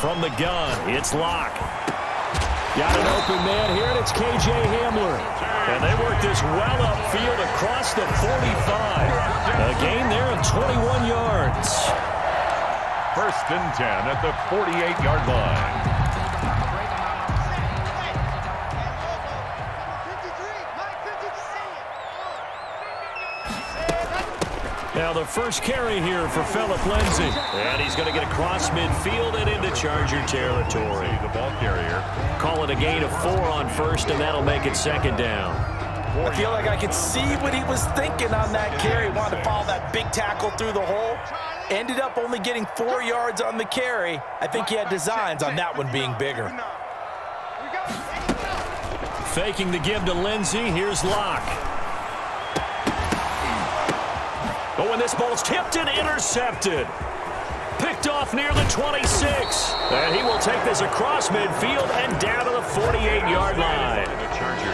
From the gun, it's Locke. Got an open man here, and it's K.J. Hamler. And they work this well upfield across the 45. A gain there of 21 yards. 1st and 10 at the 48-yard line. Now the first carry here for Phillip Lindsay. And he's going to get across midfield and into Charger territory. The ball carrier. Call it a gain of 4 on 1st, and that'll make it 2nd down. I feel like I could see what he was thinking on that carry. Wanted to follow that big tackle through the hole. Ended up only getting 4 yards on the carry. I think he had designs on that one being bigger. Faking the give to Lindsay. Here's Locke. Oh, and this ball's tipped and intercepted. Picked off near the 26. And he will take this across midfield and down to the 48-yard line.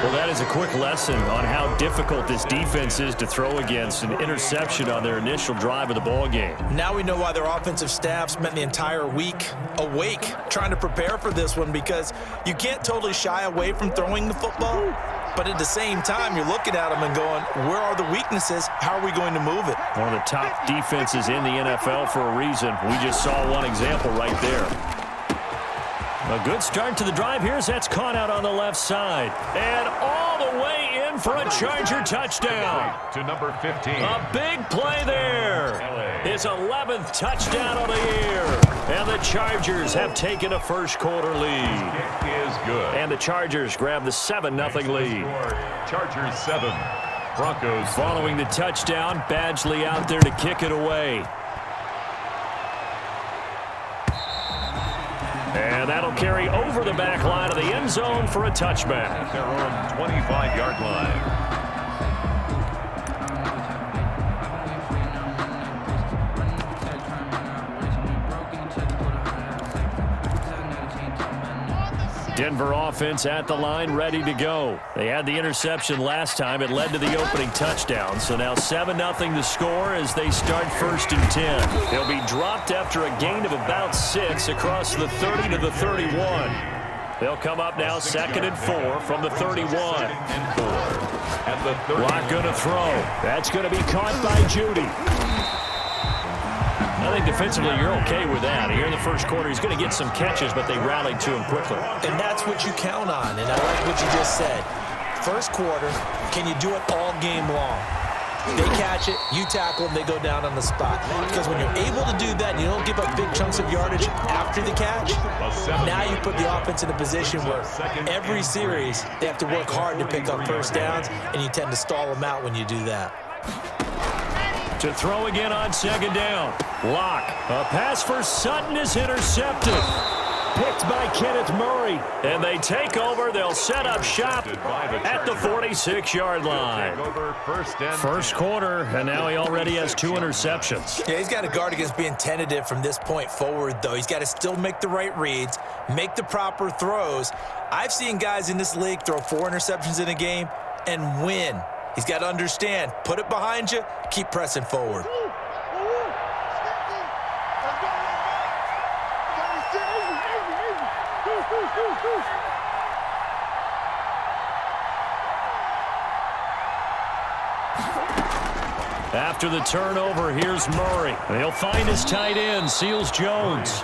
Well, that is a quick lesson on how difficult this defense is to throw against. An interception on their initial drive of the ball game. Now we know why their offensive staff spent the entire week awake trying to prepare for this one, because you can't totally shy away from throwing the football. But at the same time, you're looking at them and going, where are the weaknesses? How are we going to move it? One of the top defenses in the NFL for a reason. We just saw one example right there. A good start to the drive here as that's caught out on the left side. And all the way in for a Charger touchdown. To number 15. A big play there. His 11th touchdown of the year. And the Chargers have taken a first quarter lead. Kick is good. And the Chargers grab the 7-0 lead. Chargers 7. Broncos. Following the touchdown, Badgley out there to kick it away. And that'll carry over the back line of the end zone for a touchback. At their own 25-yard line. Denver offense at the line, ready to go. They had the interception last time. It led to the opening touchdown. So now 7-0 to score as they start 1st and 10. They'll be dropped after a gain of about 6 across the 30 to the 31. They'll come up now 2nd and 4 from the 31. Locke going to throw. That's going to be caught by Judy. I think defensively you're okay with that. Here in the first quarter, he's going to get some catches, but they rallied to him quickly. And that's what you count on, and I like what you just said. First quarter, can you do it all game long? They catch it, you tackle them, they go down on the spot. Because when you're able to do that and you don't give up big chunks of yardage after the catch, now you put the offense in a position where every series they have to work hard to pick up first downs, and you tend to stall them out when you do that. To throw again on 2nd down. Locke. A pass for Sutton is intercepted. Picked by Kenneth Murray. And they take over. They'll set up shop at the 46-yard line. First quarter, and now he already has 2 interceptions. Yeah, he's got to guard against being tentative from this point forward, though. He's got to still make the right reads, make the proper throws. I've seen guys in this league throw 4 interceptions in a game and win. He's got to understand, put it behind you, keep pressing forward. After the turnover, here's Murray. They'll find his tight end, Seals Jones.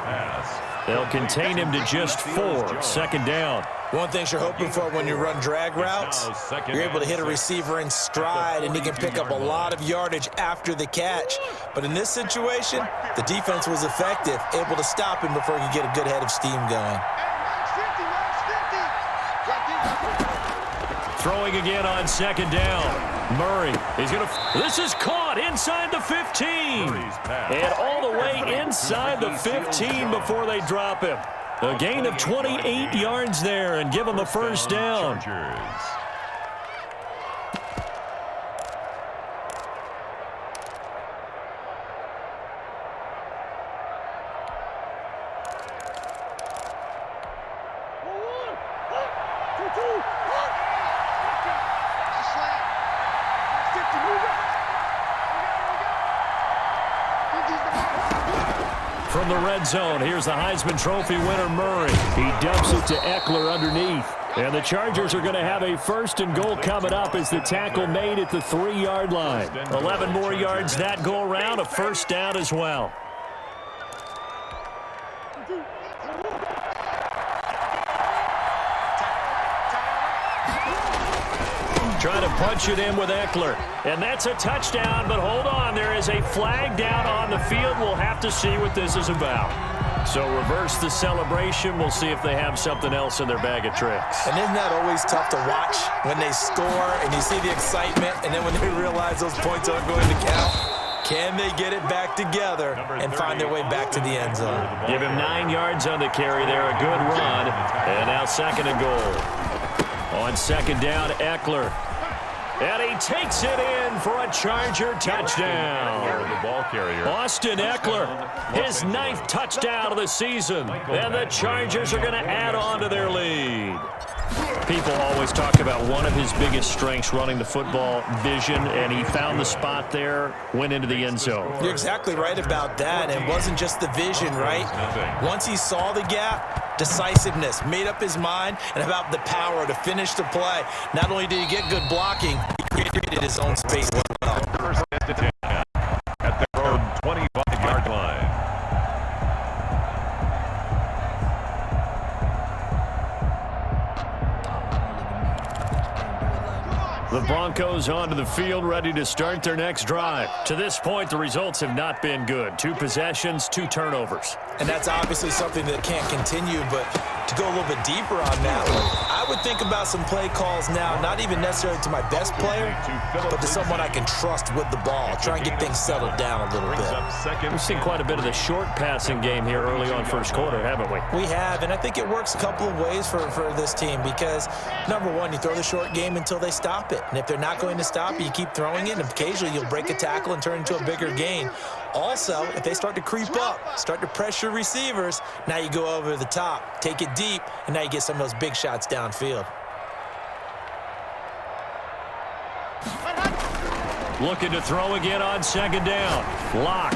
They'll contain him to just 4, 2nd down. One thing you're hoping for when you run drag routes, you're able to hit a receiver in stride, and he can pick up a lot of yardage after the catch. But in this situation, the defense was effective, able to stop him before he could get a good head of steam going. Throwing again on 2nd down. Murray is going to... This is caught inside the 15. And all the way inside the 15 before they drop him. A gain of 28 yards there and give him a first down. From from the red zone. Here's the Heisman Trophy winner, Murray. He dumps it to Eckler underneath. And the Chargers are going to have a 1st and goal coming up as the tackle made at the 3-yard line. 11 more yards that go around, a 1st down as well. Trying to punch it in with Eckler. And that's a touchdown, but hold on. There is a flag down on the field. We'll have to see what this is about. So reverse the celebration. We'll see if they have something else in their bag of tricks. And isn't that always tough to watch when they score and you see the excitement, and then when they realize those points aren't going to count? Can they get it back together and find their way back to the end zone? Give him 9 yards on the carry there. A good run. And now 2nd and goal. On 2nd down, Eckler. And he takes it in for a Charger touchdown. The ball carrier. Austin Eckler, his 9th touchdown of the season. And the Chargers are going to add on to their lead. People always talk about one of his biggest strengths, running the football, vision, and he found the spot there, went into the end zone. You're exactly right about that. It wasn't just the vision, right? Once he saw the gap, decisiveness, made up his mind, and about the power to finish the play. Not only did he get good blocking, he created his own space as well. 1st and 10 at their own 25-yard line. The Broncos onto the field, ready to start their next drive. To this point, the results have not been good. 2 possessions, 2 turnovers. And that's obviously something that can't continue, but to go a little bit deeper on that one, I would think about some play calls now, not even necessarily to my best player, but to someone I can trust with the ball. Try and get things settled down a little bit. We've seen quite a bit of the short passing game here early on 1st quarter, haven't we? We have, and I think it works a couple of ways for this team because, number one, you throw the short game until they stop it. And if they're not going to stop it, you keep throwing it, and occasionally you'll break a tackle and turn it into a bigger gain. Also, if they start to creep up, start to pressure receivers, now you go over the top, take it deep, and now you get some of those big shots downfield. Looking to throw again on 2nd down. Lock.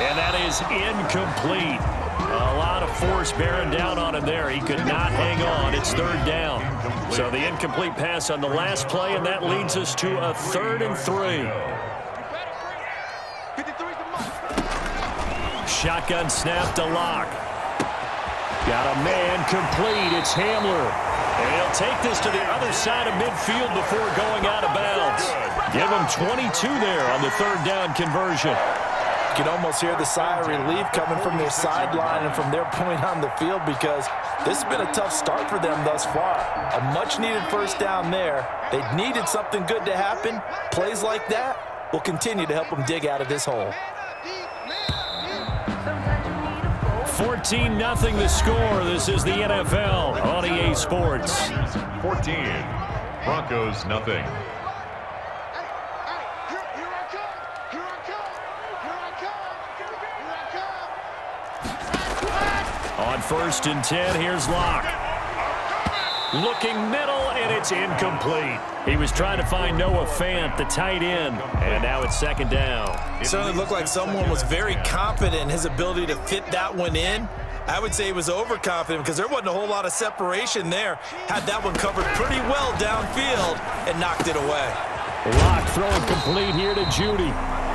And that is incomplete. A lot of force bearing down on him there. He could not hang on. It's 3rd down. So the incomplete pass on the last play, and that leads us to a 3rd and 3. Shotgun snap to Lock. Got a man complete. It's Hamler. And he'll take this to the other side of midfield before going out of bounds. Give him 22 there on the 3rd down conversion. You can almost hear the sigh of relief coming from their sideline and from their point on the field because this has been a tough start for them thus far. A much-needed 1st down there. They needed something good to happen. Plays like that will continue to help them dig out of this hole. 14-0 the score. This is the NFL on EA Sports. 14. Broncos, nothing. On 1st and 10, here's Lock. Looking middle, and it's incomplete. He was trying to find Noah Fant, the tight end, and now it's 2nd down. It certainly looked like someone was very confident in his ability to fit that one in. I would say he was overconfident because there wasn't a whole lot of separation there. Had that one covered pretty well downfield and knocked it away. Lock throwing complete here to Judy.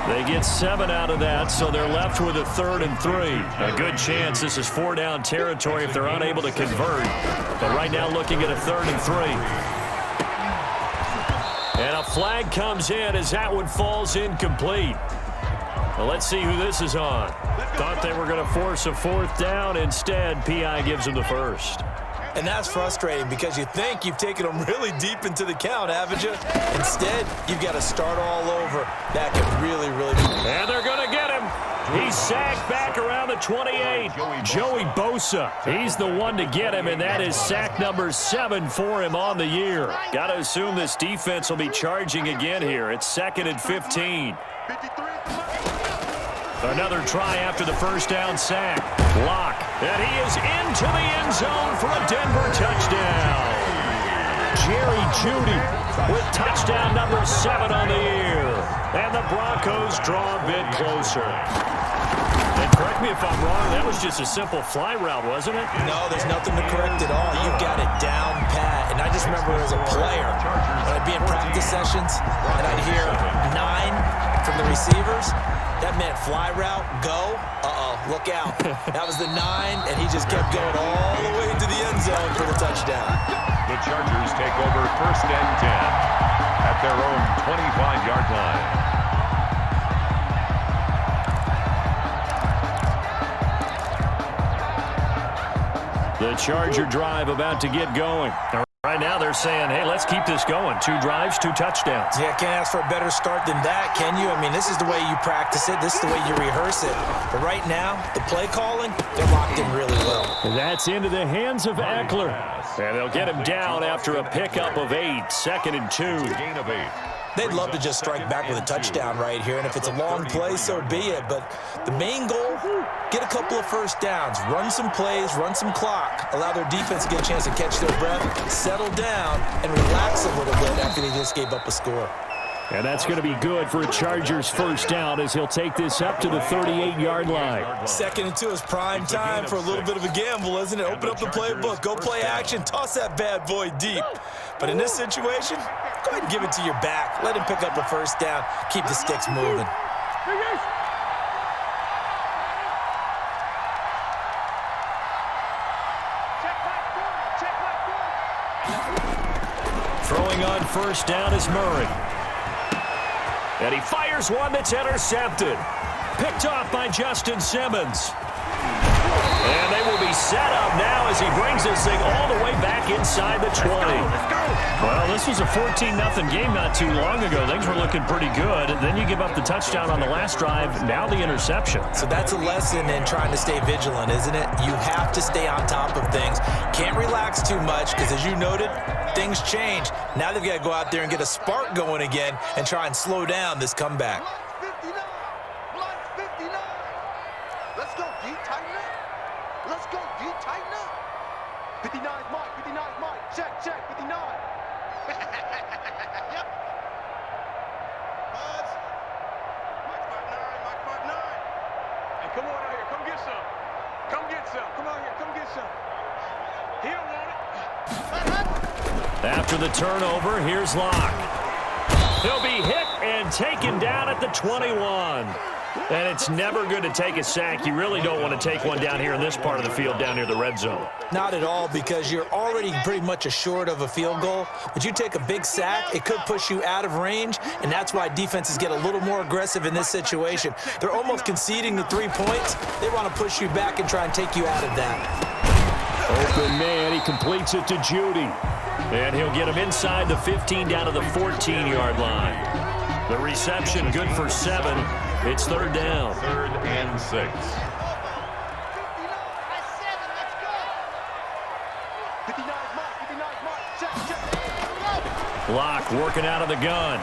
They get 7 out of that, so they're left with a 3rd and 3. A good chance this is 4-down territory if they're unable to convert. But right now looking at a 3rd and 3. And a flag comes in as that one falls incomplete. Well, let's see who this is on. Thought they were going to force a 4th down. Instead, P.I. gives them the 1st. And that's frustrating because you think you've taken them really deep into the count, haven't you? Instead, you've got to start all over. That could really be. And they're going to get him. He's sacked back around the 28. Joey Bosa. He's the one to get him, and that is sack number 7 for him on the year. Got to assume this defense will be charging again here. It's 2nd and 15. Another try after the 1st down sack. Lock. And he is into the end zone for a Denver touchdown. Jerry Jeudy with touchdown number 7 on the year. And the Broncos draw a bit closer. The correct me if I'm wrong, that was just a simple fly route, wasn't it? No, there's nothing to correct at all. You've got it down pat. And I just remember as a player, when I'd be in practice sessions and I'd hear 9 from the receivers, that meant fly route, go, look out. That was the 9, and he just kept going all the way to the end zone for the touchdown. The Chargers take over 1st and 10 at their own 25-yard line. The Charger drive about to get going. Right now they're saying, hey, let's keep this going. 2 drives, 2 touchdowns. Yeah, can't ask for a better start than that, can you? I mean, this is the way you practice it. This is the way you rehearse it. But right now, the play calling, they're locked in really well. That's into the hands of Eckler. And they'll get him down after a pickup of 8, 2nd and 2. Gain of 8. They'd love to just strike back with a touchdown right here, and if it's a long play, so be it. But the main goal, get a couple of first downs, run some plays, run some clock, allow their defense to get a chance to catch their breath, settle down, and relax a little bit after they just gave up a score. And that's going to be good for a Chargers first down as he'll take this up to the 38-yard line. 2nd and 2 is prime time for a little bit of a gamble, isn't it? Open up the playbook, go play action, toss that bad boy deep. But in this situation, go ahead and give it to your back. Let him pick up a first down. Keep the sticks moving. Throwing on first down is Murray. And he fires one that's intercepted. Picked off by Justin Simmons. And they will be set up now as he brings this thing all the way back inside the 20. Well, this was a 14-0 game not too long ago. Things were looking pretty good. And then you give up the touchdown on the last drive, now the interception. So that's a lesson in trying to stay vigilant, isn't it? You have to stay on top of things. Can't relax too much because, as you noted, things change. Now they've got to go out there and get a spark going again and try and slow down this comeback. Let's go, D, tighten up. Let's go, D, tighten up. 59 is Mike, 59 is Mike. Check, 59. Yep. Buzz. Mike 59. Hey, come on out here, come get some. Come get some. Come on here, come get some. He don't want it. After the turnover, here's Locke. He'll be hit and taken down at the 21. And it's never good to take a sack. You really don't want to take one down here in this part of the field, down near the red zone. Not at all, because you're already pretty much assured of a field goal. But you take a big sack, it could push you out of range, and that's why defenses get a little more aggressive in this situation. They're almost conceding the 3 points. They want to push you back and try and take you out of that. Open man, he completes it to Judy. And he'll get him inside the 15 down to the 14-yard line. The reception good for 7. It's 3rd down. 3rd and 6. 59, Mike. Locke working out of the gun.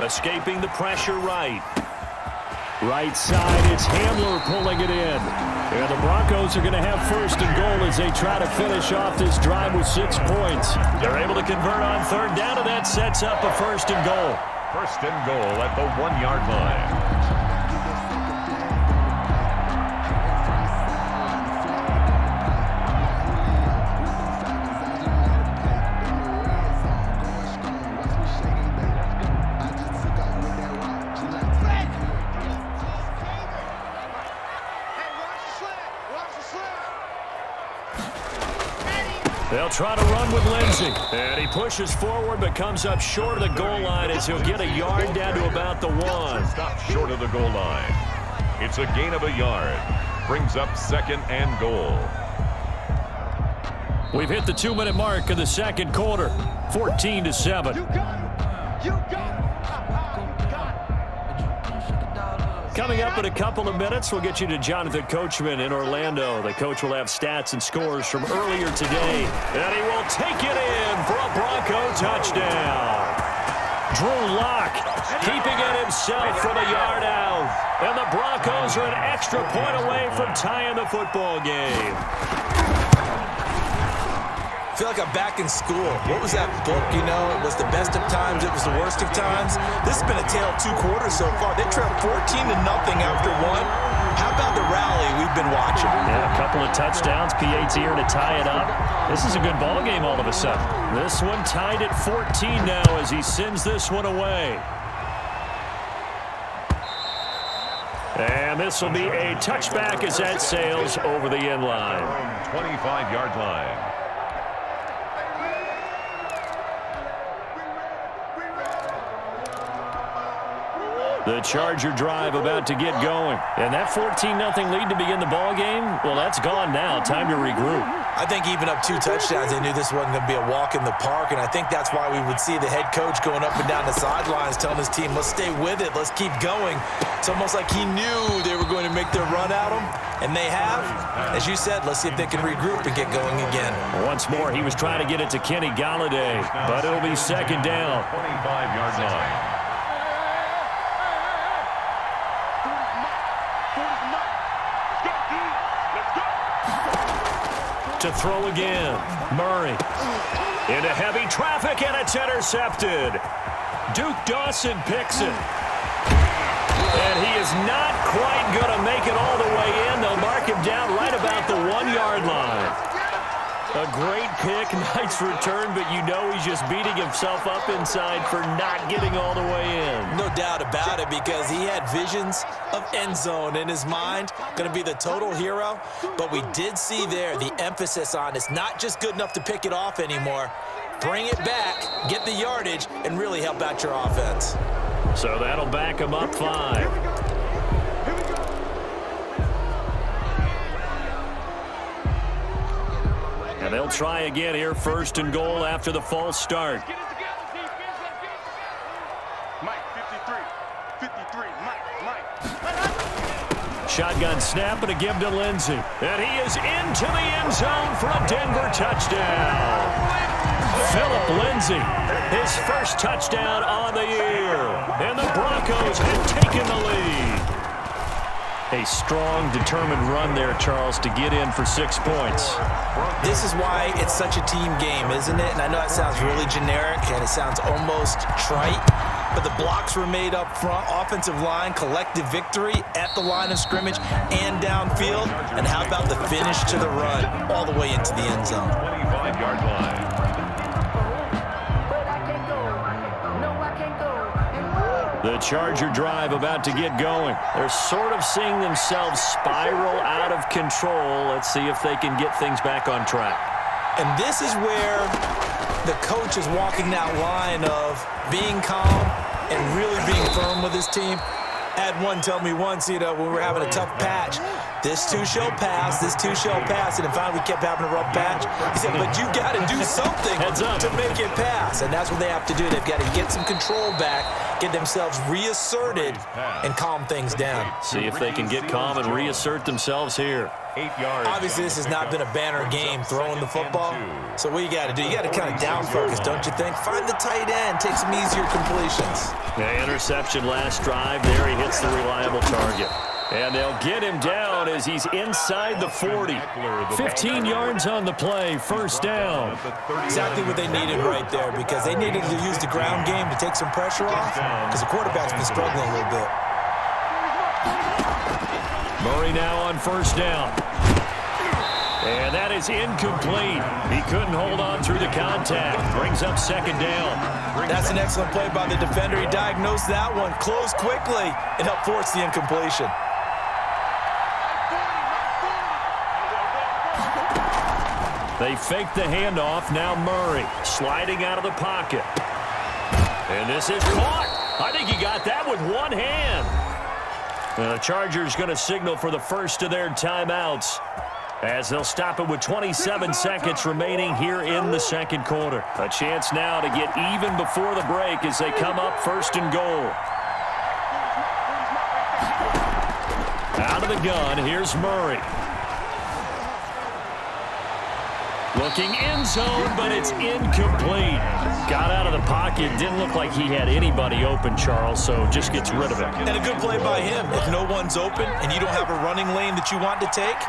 Escaping the pressure right. Right side, it's Hamler pulling it in. And the Broncos are going to have 1st and goal as they try to finish off this drive with 6 points. They're able to convert on 3rd down, and that sets up a 1st and goal. 1st and goal at the 1-yard line. They'll try to run with Lindsey. And he pushes forward but comes up short of the goal line as he'll get a yard down to about the 1. Stop short of the goal line. It's a gain of a yard. Brings up 2nd and goal. We've hit the 2-minute mark of the 2nd quarter. 14-7. You got it. You got it. Coming up in a couple of minutes, we'll get you to Jonathan Coachman in Orlando. The coach will have stats and scores from earlier today. And he will take it in for a Bronco touchdown. Drew Lock keeping it himself from a yard out. And the Broncos are an extra point away from tying the football game. I feel like I'm back in school. What was that book, you know? It was the best of times, it was the worst of times. This has been a tale of 2 quarters so far. They trailed 14-0 after 1. How about the rally we've been watching? Yeah, a couple of touchdowns. P.A.'s here to tie it up. This is a good ball game all of a sudden. This one tied at 14 now as he sends this one away. And this will be a touchback as that sails over the end line. 25-yard line. The Charger drive about to get going. And that 14-0 lead to begin the ball game, well, that's gone now. Time to regroup. I think even up 2 touchdowns, they knew this wasn't going to be a walk in the park, and I think that's why we would see the head coach going up and down the sidelines telling his team, let's stay with it, let's keep going. It's almost like he knew they were going to make their run at him, and they have. As you said, let's see if they can regroup and get going again. Once more, he was trying to get it to Kenny Golladay, but it'll be second down. 25-yard line. To throw again. Murray into heavy traffic, and it's intercepted. Duke Dawson picks it. And he is not quite going to make it all the way in. They'll mark him down right about the 1-yard line. A great pick, nice return, but you know he's just beating himself up inside for not getting all the way in. No doubt about it, because he had visions of end zone in his mind. Going to be the total hero. But we did see there the emphasis on it's not just good enough to pick it off anymore. Bring it back, get the yardage, and really help out your offense. So that'll back him up 5. And they'll try again here, first and goal after the false start. Mike, 53, Mike. Shotgun snap and a give to Lindsey. And he is into the end zone for a Denver touchdown. Philip Lindsey, his first touchdown on the year. And the Broncos have taken the lead. A strong, determined run there, Charles, to get in for 6 points. This is why it's such a team game, isn't it? And I know that sounds really generic and it sounds almost trite, but the blocks were made up front, offensive line, collective victory at the line of scrimmage and downfield. And how about the finish to the run all the way into the end zone? 25-yard line. The Charger drive about to get going. They're sort of seeing themselves spiral out of control. Let's see if they can get things back on track. And this is where the coach is walking that line of being calm and really being firm with his team. I had one tell me once, when we were having a tough patch, this too shall pass, this too shall pass. And finally we kept having a rough patch. He said, but you got to do something to make it pass. And that's what they have to do. They've got to get some control back, get themselves reasserted, and calm things down. See if they can get calm and reassert themselves here. 8 yards. Obviously, this has not been a banner game throwing the football. So what you got to do, you got to kind of down focus, don't you think? Find the tight end, take some easier completions. Yeah, interception last drive. There he hits the reliable target. And they'll get him down as he's inside the 40. 15 yards on the play, first down. Exactly what they needed right there, because they needed to use the ground game to take some pressure off, because the quarterback's been struggling a little bit. Murray now on first down. And that is incomplete. He couldn't hold on through the contact. Brings up second down. That's an excellent play by the defender. He diagnosed that one, closed quickly, and helped force the incompletion. They fake the handoff. Now Murray sliding out of the pocket. And this is caught. I think he got that with one hand. And the Chargers going to signal for the first of their timeouts, as they'll stop it with 27 seconds remaining here in the second quarter. A chance now to get even before the break as they come up first and goal. Out of the gun, here's Murray. Looking end zone, but it's incomplete. Got out of the pocket. Didn't look like he had anybody open, Charles, so just gets rid of it. And a good play by him. If no one's open and you don't have a running lane that you want to take,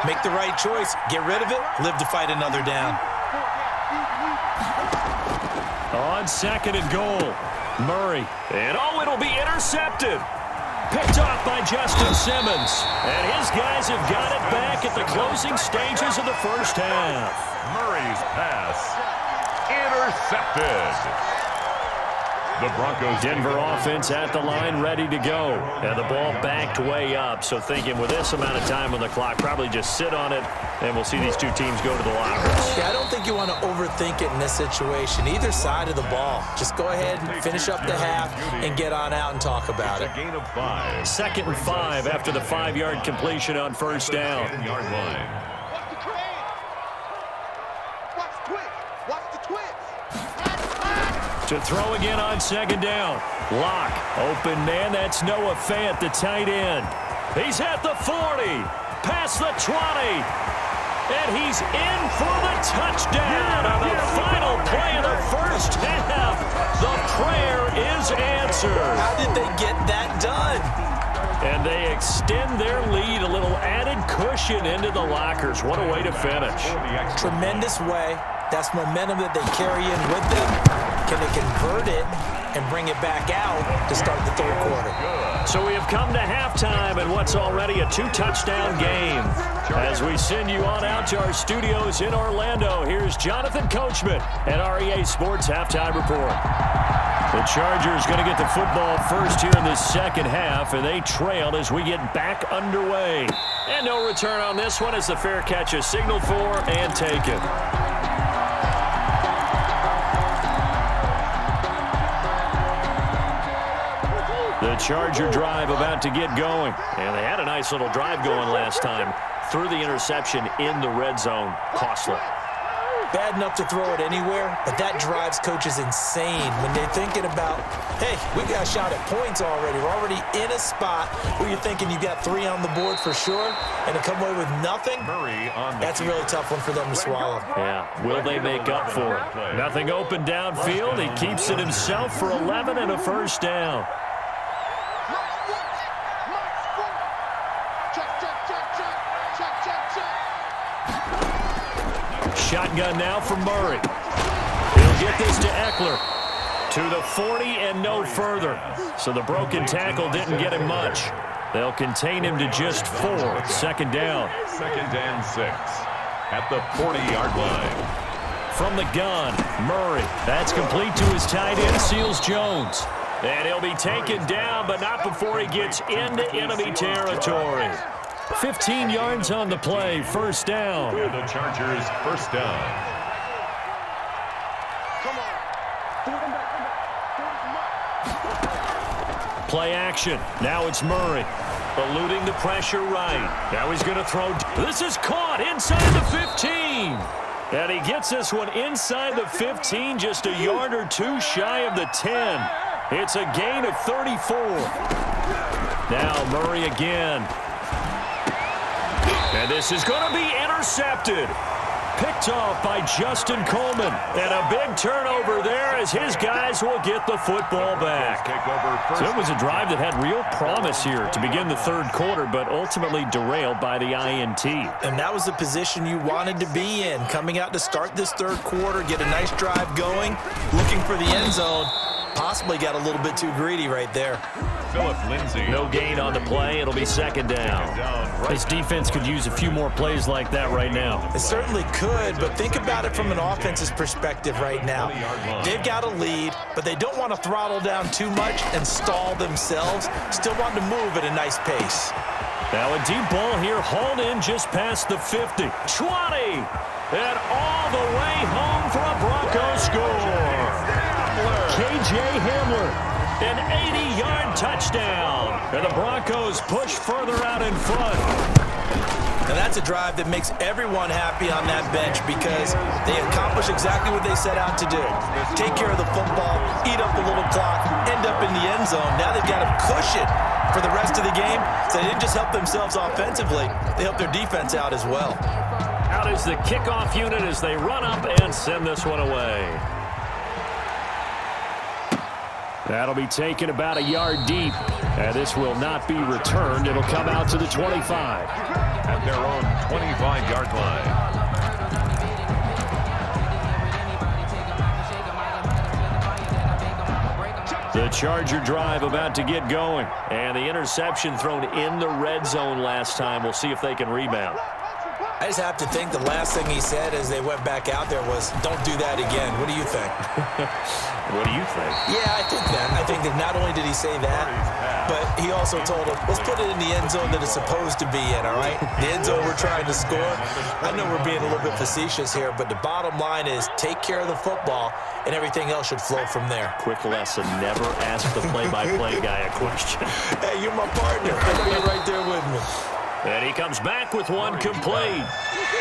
make the right choice. Get rid of it. Live to fight another down. On second and goal, Murray. And it'll be intercepted. Picked off by Justin Simmons. And his guys have got it back at the closing stages of the first half. Murray's pass intercepted. The Broncos. Denver offense at the line, ready to go. And the ball backed way up, so thinking with this amount of time on the clock, probably just sit on it, and we'll see these two teams go to the lockers. Yeah, I don't think you want to overthink it in this situation. Either side of the ball. Just go ahead and finish up the half and get on out and talk about it. A gain of 5. 2nd and 5 after the 5-yard completion on first down. 7-yard line. Watch the crane. Watch the twitch. Watch the twitch. To throw again on 2nd down. Lock, open man, that's Noah Fant, the tight end. He's at the 40, past the 20, and he's in for the touchdown on the final play of the first half. The prayer is answered. How did they get that done? And they extend their lead, a little added cushion into the lockers. What a way to finish. Tremendous way. That's momentum that they carry in with them. Can they convert it and bring it back out to start the third quarter? So we have come to halftime in what's already a 2-touchdown game. As we send you on out to our studios in Orlando, here's Jonathan Coachman at REA Sports Halftime Report. The Chargers going to get the football first here in this second half, and they trail as we get back underway. And no return on this one as the fair catch is signaled for and taken. The Charger drive about to get going. And they had a nice little drive going last time. Threw the interception in the red zone. Costly. Bad enough to throw it anywhere, but that drives coaches insane when they're thinking about, hey, we got a shot at points already. We're already in a spot where you're thinking you got 3 on the board for sure, and to come away with nothing, that's a really tough one for them to swallow. Yeah, will they make up for it? Nothing open downfield. He keeps it himself for 11 and a first down. Shotgun now for Murray. He'll get this to Eckler. To the 40 and no further. So the broken tackle didn't get him much. They'll contain him to just 4. 2nd down. 2nd and 6 at the 40-yard line. From the gun, Murray. That's complete to his tight end, Seals Jones. And he'll be taken down, but not before he gets into enemy territory. 15 yards on the play, first down. The Chargers first down. Come on. Play action. Now it's Murray. Eluding the pressure right. Now he's going to throw. This is caught inside the 15. And he gets this one inside the 15, just a yard or 2 shy of the 10. It's a gain of 34. Now Murray again. And this is going to be intercepted. Picked off by Justin Coleman. And a big turnover there as his guys will get the football back. So it was a drive that had real promise here to begin the third quarter, but ultimately derailed by the INT. And that was the position you wanted to be in. Coming out to start this third quarter, get a nice drive going, looking for the end zone. Possibly got a little bit too greedy right there. Philip Lindsay. No gain on the play. It'll be 2nd down. This defense could use a few more plays like that right now. It certainly could, but think about it from an offense's perspective right now. They've got a lead, but they don't want to throttle down too much and stall themselves. Still want to move at a nice pace. Now a deep ball here, hauled in just past the 50. 20! And all the way home for a Broncos score. K.J. Hamler, an 80-yard touchdown. And the Broncos push further out in front. And that's a drive that makes everyone happy on that bench because they accomplish exactly what they set out to do. Take care of the football, eat up the little clock, end up in the end zone. Now they've got a cushion for the rest of the game. So they didn't just help themselves offensively, they helped their defense out as well. Out is the kickoff unit as they run up and send this one away. That'll be taken about a yard deep. And this will not be returned. It'll come out to the 25. At their own 25-yard line. The Charger drive about to get going. And the interception thrown in the red zone last time. We'll see if they can rebound. I just have to think the last thing he said as they went back out there was, don't do that again. What do you think? What do you think? Yeah, I think that not only did he say that, but he also told him, let's put it in the end zone that it's supposed to be in, all right? The end zone we're trying to score. I know we're being a little bit facetious here, but the bottom line is take care of the football, and everything else should flow from there. Quick lesson, never ask the play-by-play guy a question. Hey, you're my partner. I know you're right there with me. And he comes back with one complete.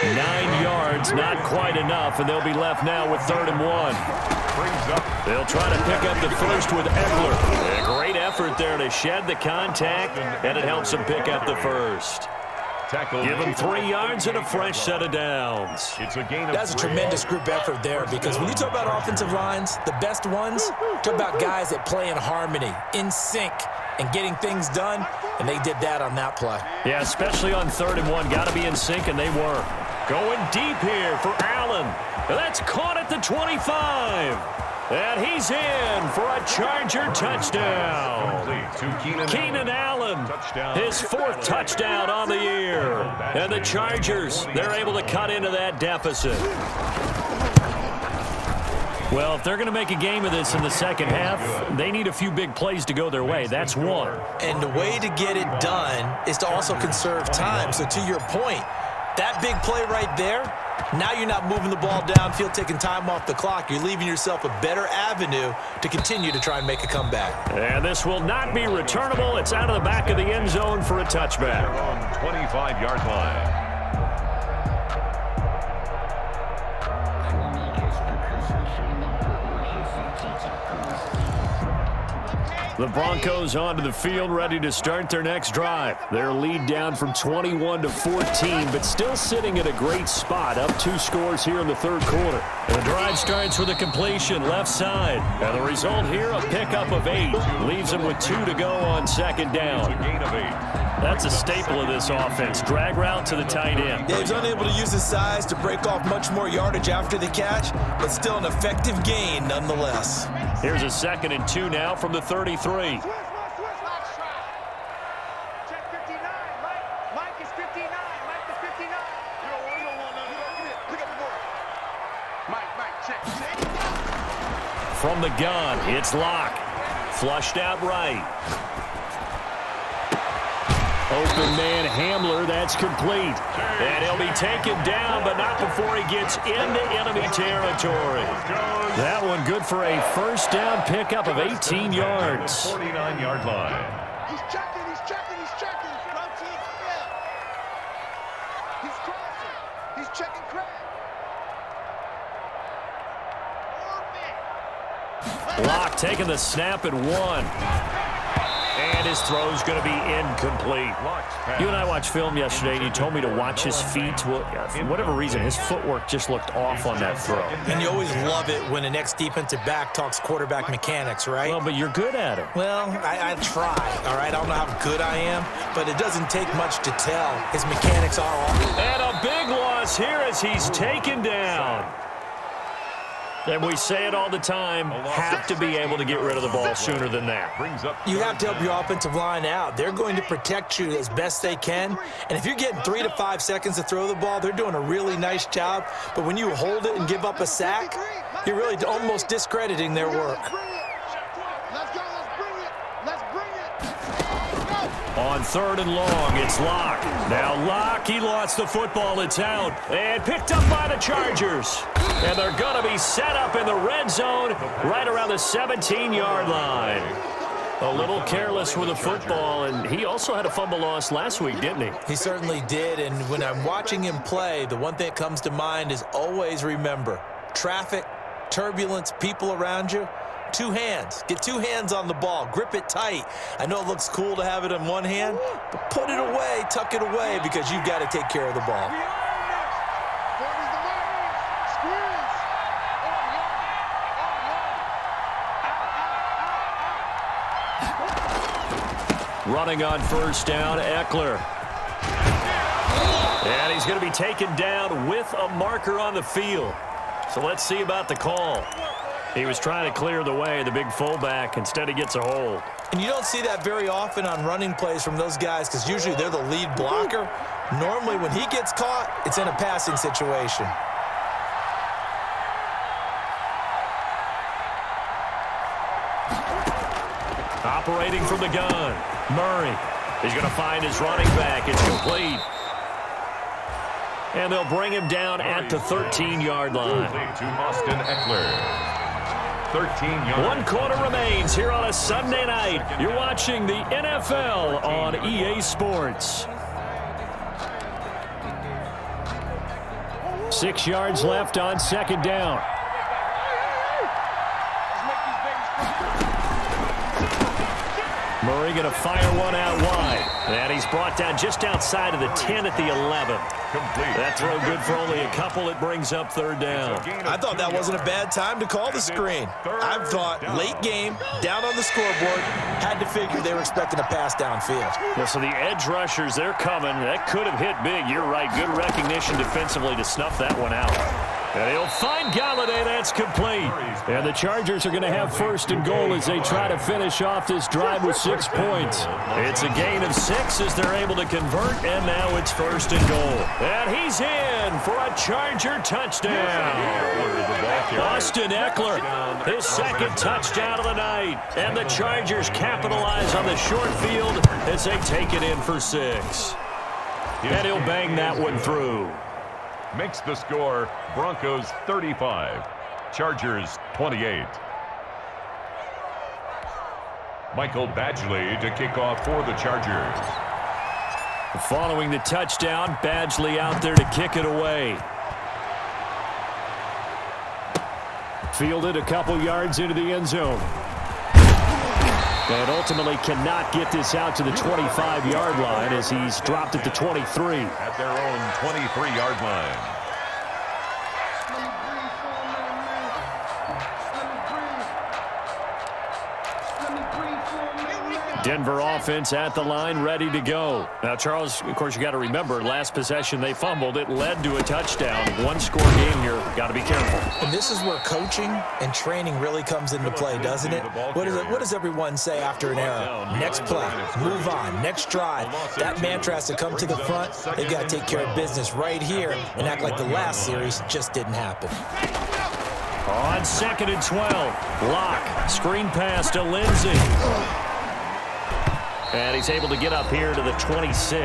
9 yards, not quite enough, and they'll be left now with 3rd and 1. They'll try to pick up the first with Eckler. A great effort there to shed the contact, and it helps him pick up the first. Give him 3 yards and a fresh set of downs. That's a tremendous group effort there, because when you talk about offensive lines, the best ones, talk about guys that play in harmony, in sync, and getting things done, and they did that on that play. Yeah, especially on 3rd and 1. Got to be in sync, and they were. Going deep here for Allen. And that's caught at the 25. And he's in for a Charger touchdown. Keenan Allen, his 4th touchdown on the year. And the Chargers, they're able to cut into that deficit. Well, if they're going to make a game of this in the second half, they need a few big plays to go their way. That's one. And the way to get it done is to also conserve time. So to your point, that big play right there, now you're not moving the ball downfield, taking time off the clock. You're leaving yourself a better avenue to continue to try and make a comeback. And this will not be returnable. It's out of the back of the end zone for a touchback. 25-yard line. The Broncos onto the field, ready to start their next drive. Their lead down from 21 to 14, but still sitting at a great spot, up 2 scores here in the 3rd quarter. And the drive starts with a completion left side. And the result here, a pickup of 8. Leaves them with 2 to go on 2nd down. A gain of 8. That's a staple of this offense. Drag route to the tight end. Yeah, he's unable to use his size to break off much more yardage after the catch, but still an effective gain nonetheless. Here's a 2nd and 2 now from the 33. Check 59. Mike is 59. Mike is 59. You don't want none of that. Pick up the board. Mike, check. From the gun, it's Locke. Flushed out right. Open man Hamler, that's complete. And he'll be taken down, but not before he gets into enemy territory. That one good for a 1st down pickup of 18 yards. 49-yard line. He's checking. From team spin. He's crossing. He's checking crack. Locke taking the snap at 1. And his throw's going to be incomplete. You and I watched film yesterday, and you told me to watch his feet. Well, for whatever reason, his footwork just looked off on that throw. And you always love it when the next defensive back talks quarterback mechanics, right? Well, but you're good at it. Well, I try, all right? I don't know how good I am, but it doesn't take much to tell. His mechanics are off. And a big loss here as he's taken down. And we say it all the time, have to be able to get rid of the ball sooner than that. You have to help your offensive line out. They're going to protect you as best they can. And if you're getting 3 to 5 seconds to throw the ball, they're doing a really nice job. But when you hold it and give up a sack, you're really almost discrediting their work. On 3rd and long, it's Locke. Now Locke, he lost the football. It's out. And picked up by the Chargers. And they're going to be set up in the red zone right around the 17-yard line. A little careless with the football, and he also had a fumble loss last week, didn't he? He certainly did, and when I'm watching him play, the one thing that comes to mind is always remember, traffic, turbulence, people around you, 2 hands. Get 2 hands on the ball. Grip it tight. I know it looks cool to have it in one hand, but put it away, tuck it away, because you've got to take care of the ball. Running on 1st down, Eckler. And he's going to be taken down with a marker on the field. So let's see about the call. He was trying to clear the way, the big fullback. Instead, he gets a hold. And you don't see that very often on running plays from those guys because usually they're the lead blocker. Normally, when he gets caught, it's in a passing situation. Operating from the gun, Murray. He's going to find his running back. It's complete. And they'll bring him down at the 13-yard line. To Austin Eckler. 13 yards. 1 quarter remains here on a Sunday night. You're watching the NFL on EA Sports. 6 yards left on second down. Murray going to fire one out wide. And he's brought down just outside of the 10 at the 11. Complete. That throw good for only a couple. It brings up third down. I thought that wasn't a bad time to call the screen. I thought late game, down on the scoreboard, had to figure they were expecting a pass downfield. Yeah, so the edge rushers, they're coming. That could have hit big. You're right. Good recognition defensively to snuff that one out. And he'll find Galladay. That's complete. And the Chargers are going to have first and goal as they try to finish off this drive with 6 points. It's a gain of 6 as they're able to convert, and now it's first and goal. And he's in for a Charger touchdown. Austin Eckler, his second touchdown of the night. And the Chargers capitalize on the short field as they take it in for 6. And he'll bang that one through. Makes the score Broncos 35, Chargers 28. Michael Badgley to kick off for the Chargers. Following the touchdown, Badgley out there to kick it away. Fielded a couple yards into the end zone. And ultimately cannot get this out to the 25-yard line as he's dropped at the 23. At their own 23-yard line. Denver offense at the line, ready to go. Now, Charles, of course, you got to remember, last possession they fumbled. It led to a touchdown. One-score game here. Got to be careful. And this is where coaching and training really comes into play, doesn't it? What does everyone say after an error? Next play, move on, next drive. That mantra has to come to the front. They've got to take care of business right here and act like the last series just didn't happen. On 2nd and 12, Locke, screen pass to Lindsey. And he's able to get up here to the 26.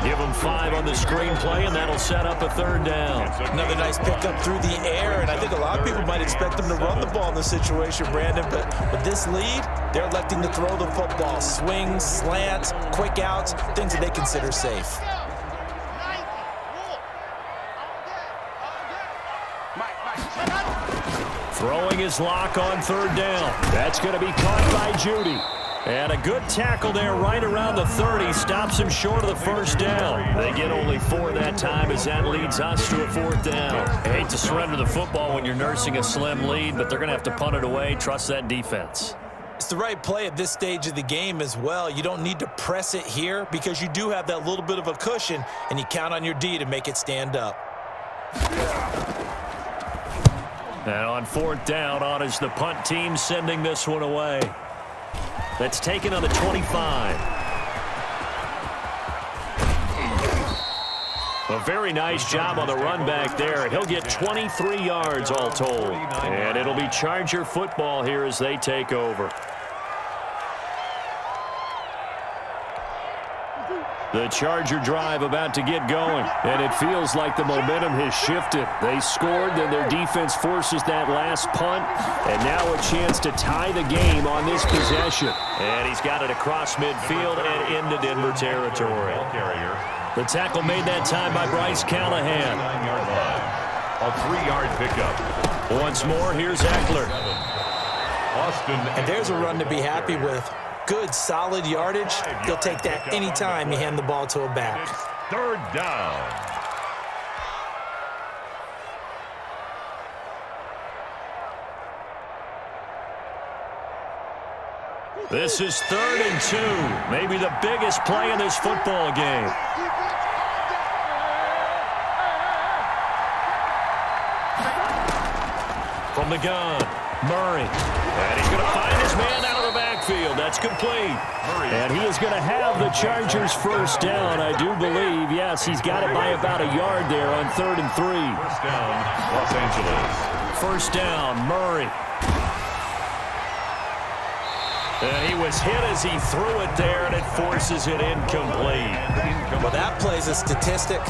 Give him 5 on the screen play, and that'll set up a third down. Another nice pickup through the air, and I think a lot of people might expect them to run the ball in this situation, Brandon, but with this lead, they're electing to throw the football. Swings, slants, quick outs, things that they consider safe. Throwing his Lock on third down. That's going to be caught by Judy. And a good tackle there right around the 30. Stops him short of the first down. They get only 4 that time as that leads us to a 4th down. I hate to surrender the football when you're nursing a slim lead, but they're going to have to punt it away. Trust that defense. It's the right play at this stage of the game as well. You don't need to press it here because you do have that little bit of a cushion, and you count on your D to make it stand up. And on 4th down, on is the punt team sending this one away. That's taken on the 25. A very nice job on the run back there. He'll get 23 yards all told. And it'll be Charger football here as they take over. The Charger drive about to get going, and it feels like the momentum has shifted. They scored, then their defense forces that last punt, and now a chance to tie the game on this possession. And he's got it across midfield and into Denver territory. The tackle made that time by Bryce Callahan. 9-yard line. A 3-yard pickup. Once more, here's Eckler. Austin. And there's a run to be happy with. Good, solid yardage. He'll take that anytime you hand the ball to a back. It's third down. This is 3rd and 2. Maybe the biggest play in this football game. From the gun, Murray. And he's going to find his man out of the backfield. That's complete. And he is going to have the Chargers first down, I do believe. Yes, he's got it by about a yard there on 3rd and 3. First down, Los Angeles. First down, Murray. And he was hit as he threw it there, and it forces it incomplete. Well, that plays a statistic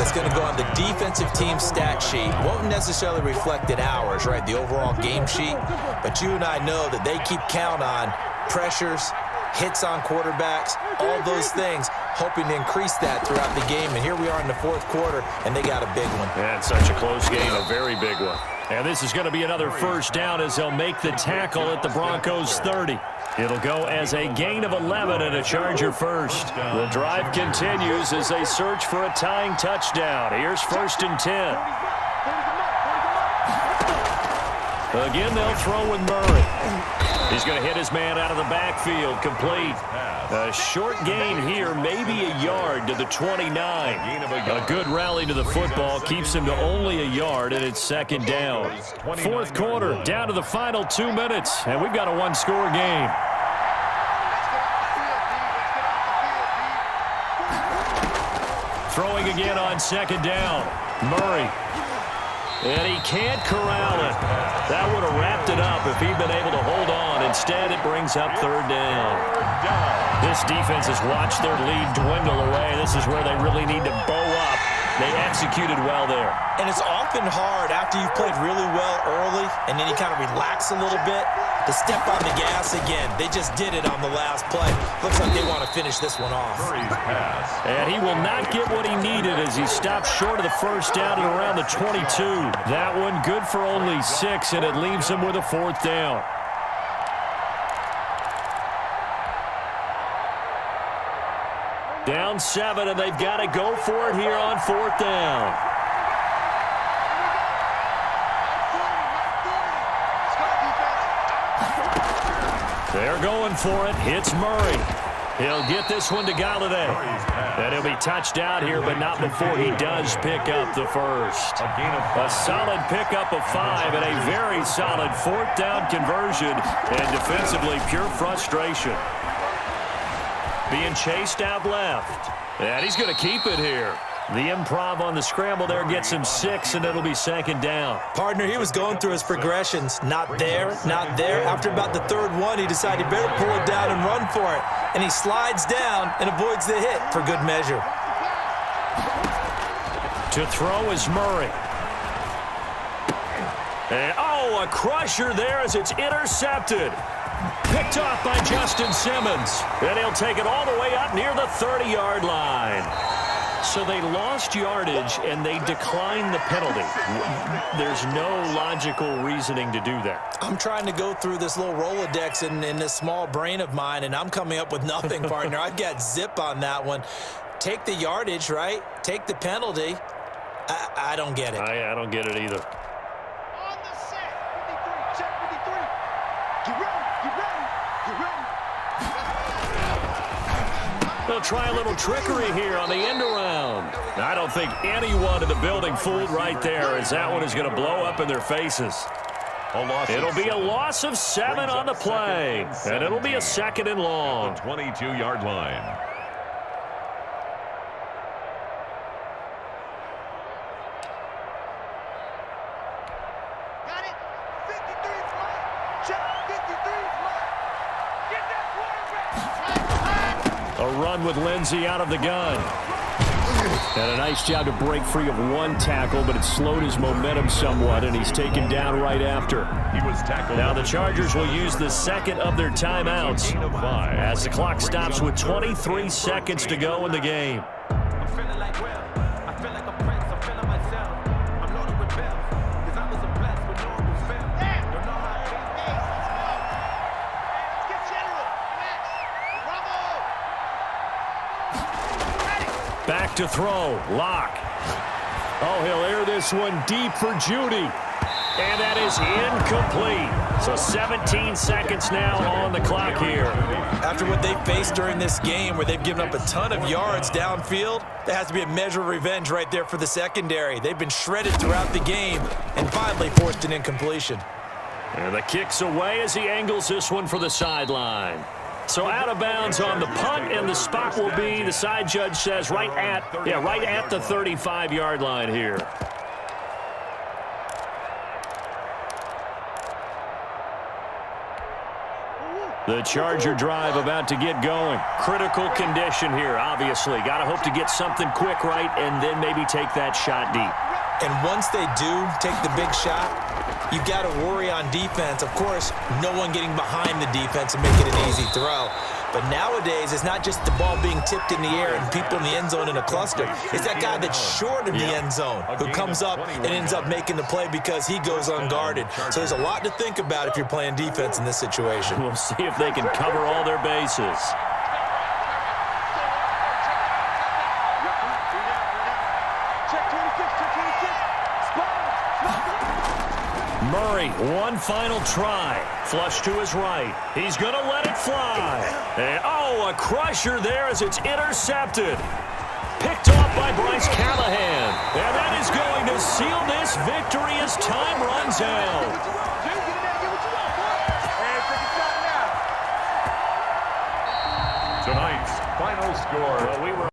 that's going to go on the defensive team stat sheet. Won't necessarily reflect in ours, right, the overall game sheet. But you and I know that they keep count on pressures, hits on quarterbacks, all those things, hoping to increase that throughout the game. And here we are in the 4th quarter, and they got a big one. And such a close game, a very big one. And this is going to be another first down as they'll make the tackle at the Broncos 30. It'll go as a gain of 11 and a Charger first. The drive continues as they search for a tying touchdown. Here's 1st and 10. Again, they'll throw with Murray. He's going to hit his man out of the backfield, complete. A short gain here, maybe a yard to the 29. A good rally to the football keeps him to only a yard, and it's 2nd down. 4th quarter, down to the final 2 minutes, and we've got a one-score game. Throwing again on 2nd down. Murray. And he can't corral it. That would have wrapped it up if he'd been able to hold on. Instead, it brings up 3rd down. This defense has watched their lead dwindle away. This is where they really need to bow up. They executed well there. And it's often hard after you've played really well early and then you kind of relax a little bit to step on the gas again. They just did it on the last play. Looks like they want to finish this one off. And he will not get what he needed as he stopped short of the first down at around the 22. That one good for only 6, and it leaves him with a 4th down. Down 7, and they've got to go for it here on 4th down. They're going for it. Hits Murray. He'll get this one to Galladay. And he'll be touched out here, but not before he does pick up the first. A solid pickup of 5 and a very solid 4th down conversion. And defensively, pure frustration. Being chased out left. And he's going to keep it here. The improv on the scramble there gets him 6, and it'll be 2nd down. Partner, he was going through his progressions. Not there, not there. After about the 3rd one, he decided he better pull it down and run for it. And he slides down and avoids the hit for good measure. To throw is Murray. And, a crusher there as it's intercepted. Picked off by Justin Simmons. And he'll take it all the way up near the 30-yard line. So they lost yardage, and they declined the penalty. There's no logical reasoning to do that. I'm trying to go through this little Rolodex in this small brain of mine, and I'm coming up with nothing, partner. I've got zip on that one. Take the yardage, right? Take the penalty. I don't get it. I don't get it either. On the set, 53, check 53. Get ready, get ready, get ready. They'll try a little trickery here on the end around. I don't think anyone in the building fooled right there, as that one is going to blow up in their faces. It'll be a loss of 7 on the play, and it'll be a 2nd and long. 22-yard line. Got it. 53 flat. Check 53 flat. Get that quarterback. A run with Lindsey out of the gun. And a nice job to break free of one tackle, but it slowed his momentum somewhat, and he's taken down right after. He was tackled. Now the Chargers will use the second of their timeouts as the clock stops with 23 seconds to go in the game. I'm feeling like Will. I feel like a prince. I'm feeling myself. I'm loaded with bells. Cause I was a blessed with no one who failed. Don't know how I feel. Let's get general. Bravo. Back to throw. Lock. Oh, he'll air this one deep for Judy. And that is incomplete. So 17 seconds now on the clock here. After what they faced during this game where they've given up a ton of yards downfield, there has to be a measure of revenge right there for the secondary. They've been shredded throughout the game and finally forced an incompletion. And the kick's away as he angles this one for the sideline. So out of bounds on the punt, and the spot will be, the side judge says, right at the 35-yard line here. The Charger drive about to get going. Critical condition here, obviously. Got to hope to get something quick right and then maybe take that shot deep. And once they do take the big shot, you got to worry on defense. Of course, no one getting behind the defense and making an easy throw. But nowadays, it's not just the ball being tipped in the air and people in the end zone in a cluster. It's that guy that's short of the end zone who comes up and ends up making the play because he goes unguarded. So there's a lot to think about if you're playing defense in this situation. We'll see if they can cover all their bases. Murray, one final try. Flush to his right. He's going to let it fly. And, a crusher there as it's intercepted. Picked off by Bryce Callahan. And that is going to seal this victory as time runs out. Tonight's final score. Well, we were